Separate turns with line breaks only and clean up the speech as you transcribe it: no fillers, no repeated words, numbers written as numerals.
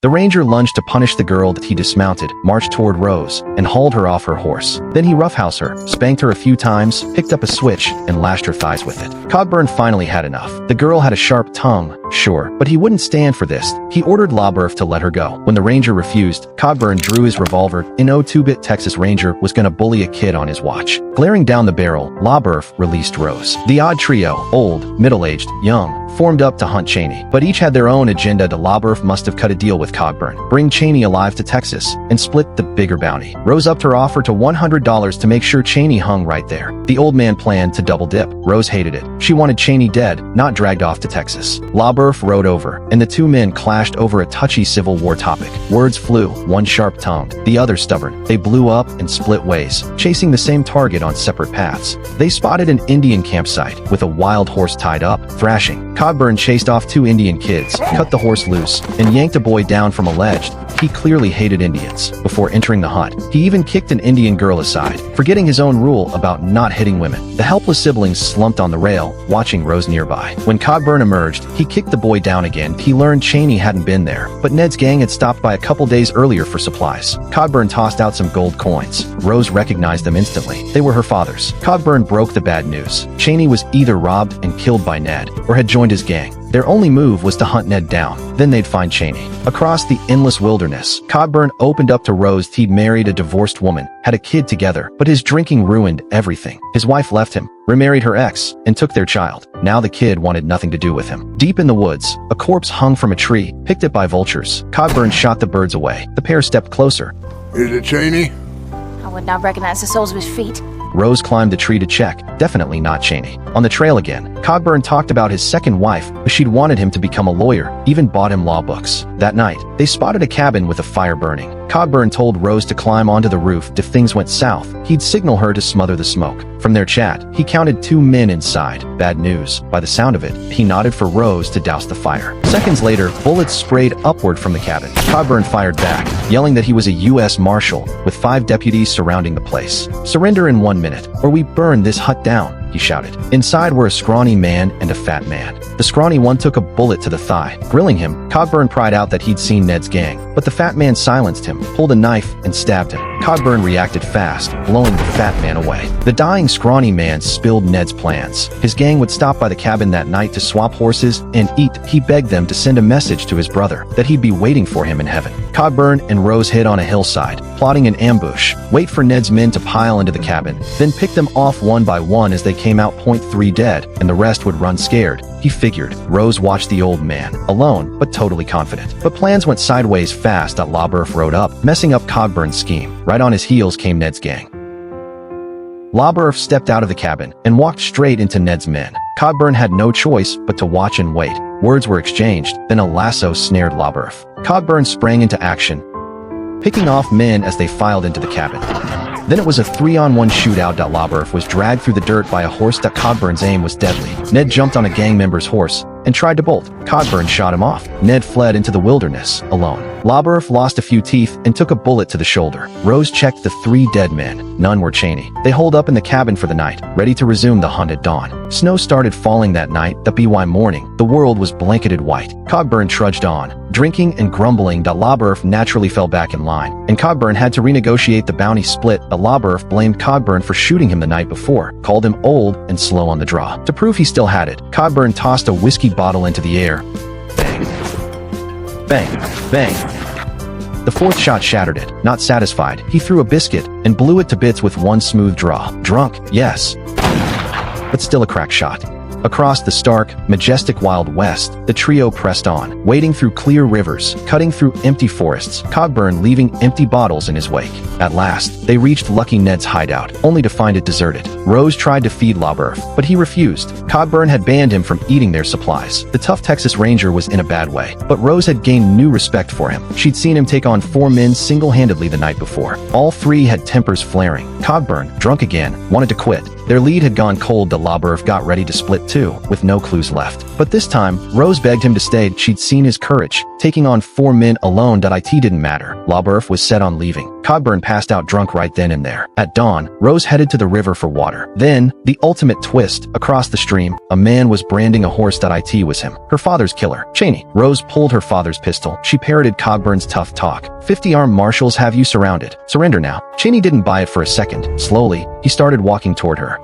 The ranger lunged to punish the girl that he dismounted, marched toward Rose, and hauled her off her horse. Then he roughhoused her, spanked her a few times, picked up a switch, and lashed her thighs with it. Cogburn finally had enough. The girl had a sharp tongue, sure, but he wouldn't stand for this. He ordered LaBoeuf to let her go. When the ranger refused, Cogburn drew his revolver. An 02-bit Texas Ranger was gonna bully a kid on his watch. Glaring down the barrel, LaBoeuf released Rose. The odd trio, old, middle-aged, young, formed up to hunt Cheney, but each had their own agenda. LaBoeuf must have cut a deal with Cogburn, bring Cheney alive to Texas, and split the bigger bounty. Rose upped her offer to $100 to make sure Cheney hung right there. The old man planned to double dip. Rose hated it. She wanted Cheney dead, not dragged off to Texas. LaBoeuf rode over, and the two men clashed over a touchy Civil War topic. Words flew, one sharp-tongued, the other stubborn. They blew up and split ways, chasing the same target on separate paths. They spotted an Indian campsite with a wild horse tied up, thrashing. Cogburn chased off two Indian kids, cut the horse loose, and yanked a boy down from a ledge. He clearly hated Indians. Before entering the hut, he even kicked an Indian girl aside, forgetting his own rule about not hitting women. The helpless siblings slumped on the rail, watching Rose nearby. When Cogburn emerged, he kicked the boy down again. He learned Cheney hadn't been there, but Ned's gang had stopped by a couple days earlier for supplies. Cogburn tossed out some gold coins. Rose recognized them instantly. They were her father's. Cogburn broke the bad news. Cheney was either robbed and killed by Ned, or had joined his gang. Their only move was to hunt Ned down. Then they'd find Cheney. Across the endless wilderness, Cogburn opened up to Rose. He'd married a divorced woman, had a kid together, but his drinking ruined everything. His wife left him, remarried her ex, and took their child. Now the kid wanted nothing to do with him. Deep in the woods, a corpse hung from a tree, picked it by vultures. Cogburn shot the birds away. The pair stepped closer.
Is it Cheney?
I would not recognize the soles of his feet.
Rose climbed the tree to check. Definitely not Cheney. On the trail again, Cogburn talked about his second wife, but she'd wanted him to become a lawyer, even bought him law books. That night, they spotted a cabin with a fire burning. Cogburn told Rose to climb onto the roof. If things went south, he'd signal her to smother the smoke. From their chat, he counted 2 men inside. Bad news. By the sound of it, he nodded for Rose to douse the fire. Seconds later, bullets sprayed upward from the cabin. Cogburn fired back, yelling that he was a U.S. Marshal, with 5 deputies surrounding the place. "Surrender in 1 minute, or we burn this hut down," he shouted. Inside were a scrawny man and a fat man. The scrawny one took a bullet to the thigh. Grilling him, Cogburn cried out that he'd seen Ned's gang, but the fat man silenced him, pulled a knife, and stabbed him. Cogburn reacted fast, blowing the fat man away. The dying scrawny man spilled Ned's plans. His gang would stop by the cabin that night to swap horses and eat. He begged them to send a message to his brother that he'd be waiting for him in heaven. Cogburn and Rose hid on a hillside, plotting an ambush, wait for Ned's men to pile into the cabin, then pick them off one by one as they came out. Point 3 dead, and the rest would run scared. He figured. Rose watched the old man, alone, but totally confident. But plans went sideways fast. LaBoeuf rode up, messing up Cogburn's scheme. Right on his heels came Ned's gang. LaBoeuf stepped out of the cabin and walked straight into Ned's men. Cogburn had no choice but to watch and wait. Words were exchanged, then a lasso snared LaBoeuf. Cogburn sprang into action, picking off men as they filed into the cabin. Then it was a 3-on-1 shootout. LaBoeuf was dragged through the dirt by a horse. Cogburn's aim was deadly. Ned jumped on a gang member's horse and tried to bolt. Cogburn shot him off. Ned fled into the wilderness, alone. LaBoeuf lost a few teeth and took a bullet to the shoulder. Rose checked the 3 dead men. None were Cheney. They holed up in the cabin for the night, ready to resume the hunt at dawn. Snow started falling that night. The BY morning, the world was blanketed white. Cogburn trudged on, drinking and grumbling. LaBoeuf naturally fell back in line, and Cogburn had to renegotiate the bounty split. LaBoeuf blamed Cogburn for shooting him the night before, called him old and slow on the draw. To prove he still had it, Cogburn tossed a whiskey bottle into the air. Bang. Bang. Bang. The 4th shot shattered it. Not satisfied, he threw a biscuit and blew it to bits with one smooth draw. Drunk, yes, but still a crack shot. Across the stark, majestic Wild West, the trio pressed on, wading through clear rivers, cutting through empty forests, Cogburn leaving empty bottles in his wake. At last, they reached Lucky Ned's hideout, only to find it deserted. Rose tried to feed LaBoeuf, but he refused. Cogburn had banned him from eating their supplies. The tough Texas Ranger was in a bad way, but Rose had gained new respect for him. She'd seen him take on 4 men single-handedly the night before. All 3 had tempers flaring. Cogburn, drunk again, wanted to quit. Their lead had gone cold. LaBoeuf got ready to split too, with no clues left. But this time, Rose begged him to stay. She'd seen his courage. Taking on 4 men alone. It didn't matter. LaBoeuf was set on leaving. Cogburn passed out drunk right then and there. At dawn, Rose headed to the river for water. Then, the ultimate twist, across the stream, a man was branding a horse that it was him, her father's killer, Cheney. Rose pulled her father's pistol. She parroted Cogburn's tough talk. 50 armed marshals have you surrounded. Surrender now. Cheney didn't buy it for a second. Slowly, he started walking toward her.